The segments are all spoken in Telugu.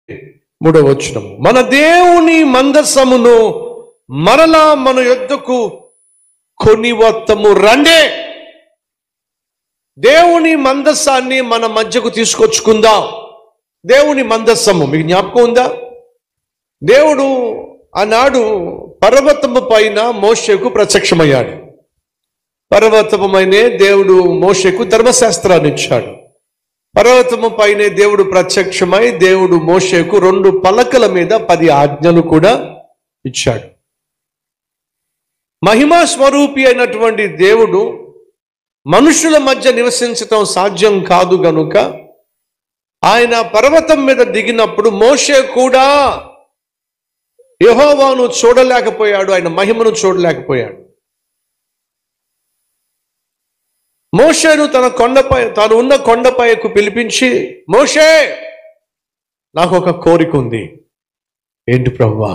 3వ వచనం, మన దేవుని మందసమును మరలా మన యొద్దకు కొనివత్తము రండే. దేవుని మందస్సాన్ని మన మధ్యకు తీసుకొచ్చుకుందాం. దేవుని మందస్సము మీకు జ్ఞాపకం ఉందా? దేవుడు ఆనాడు పర్వతము పైన మోషేకు ప్రత్యక్షమయ్యాడు. పర్వతముపైనే దేవుడు మోషేకు ధర్మశాస్త్రాన్ని ఇచ్చాడు. పర్వతము పైనే దేవుడు ప్రత్యక్షమై దేవుడు మోషేకు 2 పలకల మీద 10 ఆజ్ఞలు కూడా ఇచ్చాడు. మహిమా స్వరూపి అయినటువంటి దేవుడు మనుషుల మధ్య నివసించటం సాధ్యం కాదు గనుక ఆయన పర్వతం మీద దిగినప్పుడు మోషే కూడా యెహోవాను చూడలేకపోయాడు, ఆయన మహిమను చూడలేకపోయాడు. మోషేను తాను ఉన్న కొండపైకు పిలిపించి, మోషే, నాకు ఒక కోరిక ఉంది. ఏంటి ప్రభువా?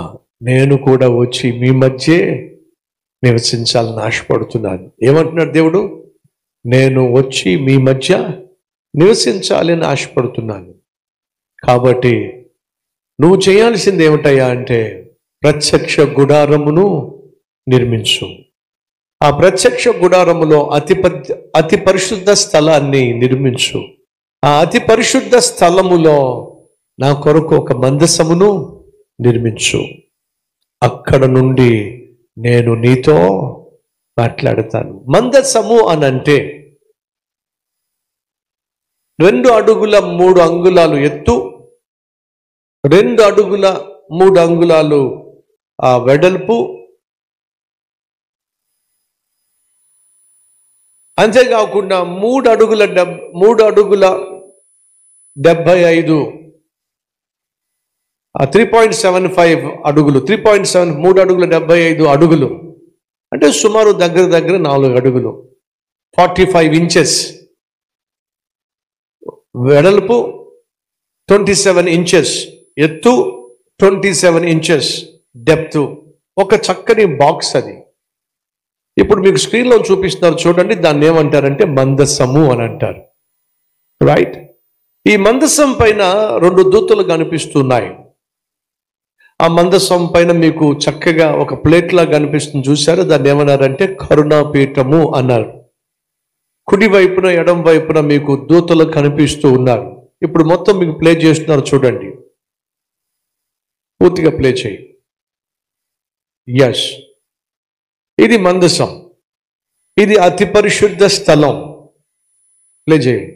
నేను కూడా వచ్చి మీ మధ్య నివసించాలని ఆశపడుతున్నాను. ఏమంటున్నాడు దేవుడు? నేను వచ్చి మీ మధ్య నివసించాలని ఆశపడుతున్నాను. కాబట్టి నువ్వు చేయాల్సింది ఏమిటయ్యా అంటే ప్రత్యక్ష గుడారమును నిర్మించు. ఆ ప్రత్యక్ష గుడారములో అతి పరిశుద్ధ స్థలాన్ని నిర్మించు. ఆ అతి పరిశుద్ధ స్థలములో నా కొరకు ఒక మందసమును నిర్మించు. అక్కడ నుండి నేను నీతో మాట్లాడతాను. మందసము అనంటే 2 అడుగుల 3 అంగుళాలు ఎత్తు, 2 అడుగుల 3 అంగుళాలు వెడల్పు, అంతేకాకుండా 3 అడుగుల 75 3.75 అడుగులు, 3 అడుగుల 75 అడుగులు అంటే సుమారు దగ్గర 4 అడుగులు, 45 ఇంచెస్ వెడల్పు, 27 ఇంచెస్ ఎత్తు, 27 ఇంచెస్ డెప్త్. ఒక చక్కని బాక్స్ అది. ఇప్పుడు మీకు స్క్రీన్లో చూపిస్తున్నారు చూడండి. దాన్ని ఏమంటారంటే మందసము అని అంటారు. రైట్. ఈ మందసం పైన 2 దూతలు కనిపిస్తున్నాయి. ఆ మందసం పైన మీకు చక్కగా ఒక ప్లేట్ లాగా కనిపిస్తుంది, చూసారు? దాన్ని ఏమన్నారంటే కరుణాపీఠము అన్నారు. కుడి వైపున ఎడం వైపున మీకు దూతలు కనిపిస్తూ ఉన్నారు. ఇప్పుడు మొత్తం మీకు ప్లే చేస్తున్నారు చూడండి. పూర్తిగా ప్లే చేయి. ఎస్, ఇది మందసం, ఇది అతి పరిశుద్ధ స్థలం. ప్లే చేయి.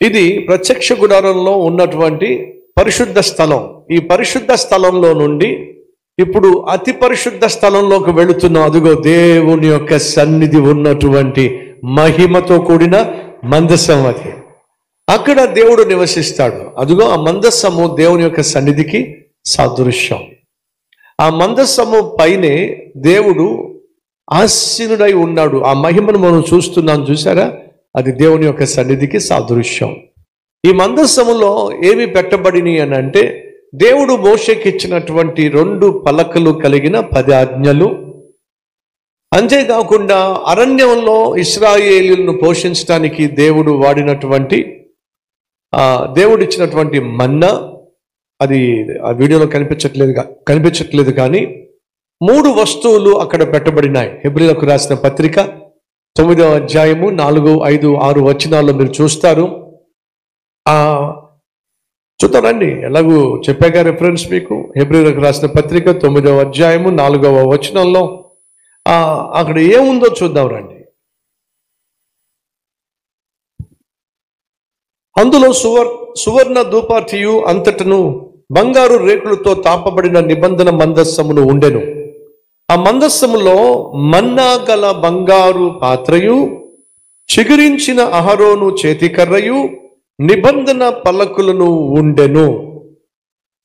ఇది ప్రత్యక్ష గుడారంలో ఉన్నటువంటి పరిశుద్ధ స్థలం. ఈ పరిశుద్ధ స్థలంలో నుండి ఇప్పుడు అతి పరిశుద్ధ స్థలంలోకి వెళుతున్న అదుగో దేవుని యొక్క సన్నిధి ఉన్నటువంటి మహిమతో కూడిన మందసం. అది అక్కడ దేవుడు నివసిస్తాడు. అదుగో ఆ మందసము దేవుని యొక్క సన్నిధికి సాదృశ్యం. ఆ మందసము పైనే దేవుడు ఆసీనుడై ఉన్నాడు. ఆ మహిమను మనం చూస్తున్నాం, చూసారా? అది దేవుని యొక్క సన్నిధికి సాదృశ్యం. ఈ మందసములో ఏమి పెట్టబడిని అని అంటే దేవుడు మోషేకి ఇచ్చినటువంటి 2 పలకలు కలిగిన 10 ఆజ్ఞలు, అంతేకాకుండా అరణ్యంలో ఇశ్రాయేలీయులను పోషించడానికి దేవుడు వాడినటువంటి దేవుడిచ్చినటువంటి మన్నా. అది ఆ వీడియోలో కనిపించట్లేదు కానీ 3 వస్తువులు అక్కడ పెట్టబడినాయి. హెబ్రీయులకు రాసిన పత్రిక 9వ అధ్యాయము 4, 5, 6 వచనాల్లో మీరు చూస్తారు. చూద్దారండి, ఎలాగూ చెప్పాగా రిఫరెన్స్ మీకు. హెబ్రీయులకు రాసిన పత్రిక 9వ అధ్యాయము 4వ వచనంలో అక్కడ ఏముందో చూద్దాం రండి. అందులో సువర్ణ ధూపార్తియు అంతటను బంగారు రేకులతో తాపబడిన నిబంధన మందస్సమును ఉండెను. ఆ మందస్సములో మన్నా గల బంగారు పాత్రయు, చిగురించిన అహరోను చేతికర్రయు, నిబంధన పలకులను ఉండెను.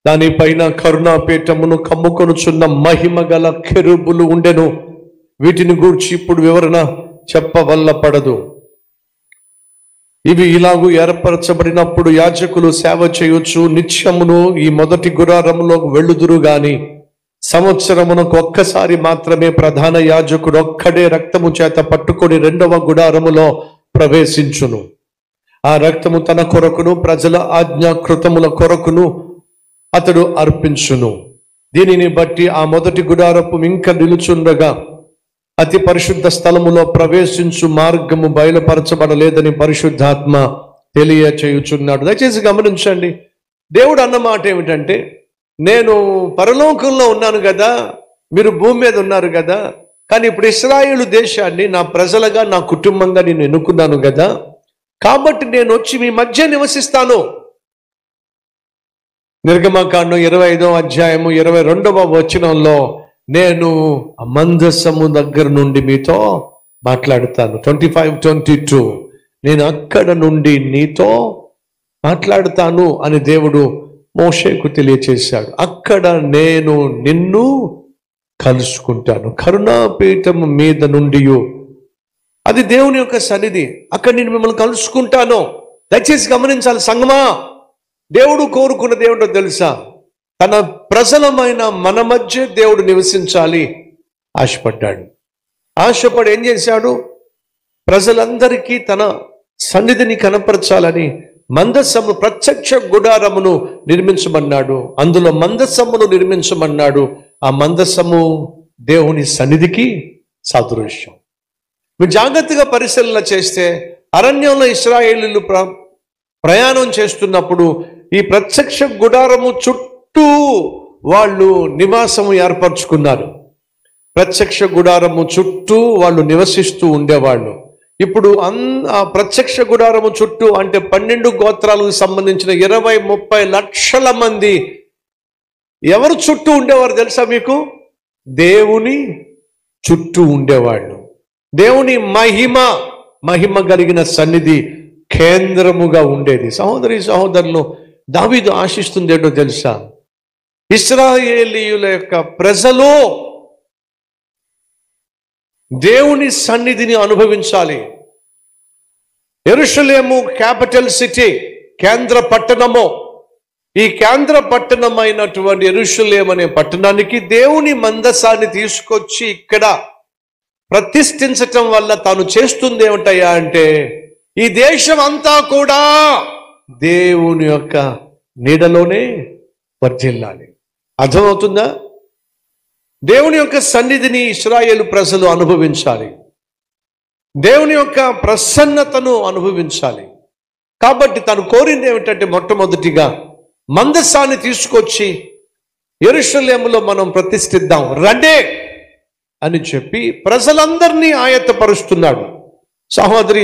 దానిపైన కరుణాపీఠమును కమ్ముకొనుచున్న మహిమ గల కెరూబులు ఉండెను. వీటిని గూర్చి ఇప్పుడు వివరణ చెప్పవల్లపడదు. ఇవి ఇలాగూ ఏర్పరచబడినప్పుడు యాజకులు సేవ చేయొచ్చు. నిత్యమును ఈ మొదటి గుడారములో వెళ్ళుదురు గాని సంవత్సరమునకు ఒక్కసారి మాత్రమే ప్రధాన యాజకుడు ఒక్కడే రక్తము చేత పట్టుకొని 2వ గుడారములో ప్రవేశించును. ఆ రక్తము తన కొరకును ప్రజల ఆజ్ఞాకృతముల కొరకును అతడు అర్పించును. దీనిని బట్టి ఆ మొదటి గుడారపు ఇంకా నిలుచుండగా అతి పరిశుద్ధ స్థలములో ప్రవేశించు మార్గము బయలుపరచబడలేదని పరిశుద్ధాత్మ తెలియచేయుచున్నాడు. దయచేసి గమనించండి, దేవుడు అన్నమాట ఏమిటంటే, నేను పరలోకంలో ఉన్నాను కదా, మీరు భూమి మీద ఉన్నారు కదా, కానీ ఇప్పుడు ఇశ్రాయేలు దేశాన్ని నా ప్రజలుగా నా కుటుంబంగా నేను ఎన్నుకున్నాను కదా, కాబట్టి నేను వచ్చి మీ మధ్య నివసిస్తాను. నిర్గమకాండం 25వ అధ్యాయము 22వ వచనంలో నేను మందసము దగ్గర నుండి మీతో మాట్లాడుతాను. 25:22 నేను అక్కడ నుండి నీతో మాట్లాడుతాను అని దేవుడు మోషేకు తెలియచేశాడు. అక్కడ నేను నిన్ను కలుసుకుంటాను. కరుణాపీఠము మీద నుండి, అది దేవుని యొక్క సన్నిధి, అక్కడ నేను మిమ్మల్ని కలుసుకుంటాను. దయచేసి గమనించాలి సంగమా, దేవుడు కోరుకున్న దేవుడో తెలుసా? తన ప్రజలమైన మన మధ్య దేవుడు నివసించాలి ఆశపడ్డాడు. ఆశపడి ఏం చేశాడు? ప్రజలందరికీ తన సన్నిధిని కనపరచాలని మందసము ప్రత్యక్ష గుడారమును నిర్మించమన్నాడు. అందులో మందసమును నిర్మించమన్నాడు. ఆ మందసము దేవుని సన్నిధికి సాదృశ్యం. మీరు జాగ్రత్తగా పరిశీలన చేస్తే అరణ్యంలో ఇశ్రాయేలీయులు ప్రయాణం చేస్తున్నప్పుడు ఈ ప్రత్యక్ష గుడారము చుట్టూ వాళ్ళు నివాసము ఏర్పరచుకున్నారు. ప్రత్యక్ష గుడారము చుట్టూ వాళ్ళు నివసిస్తూ ఉండేవాళ్ళు. ఇప్పుడు ఆ ప్రత్యక్ష గుడారము చుట్టూ అంటే 12 గోత్రాలకు సంబంధించిన 20-30 లక్షల మంది ఎవరు చుట్టూ ఉండేవారు తెలుసా మీకు? దేవుని చుట్టూ ఉండేవాళ్ళు. దేవుని మహిమ కలిగిన సన్నిధి కేంద్రముగా ఉండేది. సహోదరి సహోదరులు, దావీదు ఆశిస్తుంది ఏంటో తెలుసా? ఇశ్రాయేలీయుల యొక్క ప్రజలు దేవుని సన్నిధిని అనుభవించాలి. యెరూషలేము క్యాపిటల్ సిటీ, కేంద్ర పట్టణము. ఈ కేంద్ర పట్టణమైనటువంటి యెరూషలేము అనే పట్టణానికి దేవుని మందసాన్ని తీసుకొచ్చి ఇక్కడ ప్రతిష్ఠించటం వల్ల తాను చేస్తుంది ఏమిటయ్యా అంటే, ఈ దేశం అంతా కూడా దేవుని యొక్క నీడలోనే వర్ధిల్లాలి. అర్థమవుతుందా? దేవుని యొక్క సన్నిధిని ఇశ్రాయేలు ప్రజలు అనుభవించాలి. దేవుని యొక్క ప్రసన్నతను అనుభవించాలి. కాబట్టి తను కోరింది ఏమిటంటే, మొట్టమొదటిగా మందసాన్ని తీసుకొచ్చి యెరూషలేములో మనం ప్రతిష్ఠిద్దాం రండే అని చెప్పి ప్రజలందరినీ ఆయత్తపరుస్తున్నాడు. సహోదరి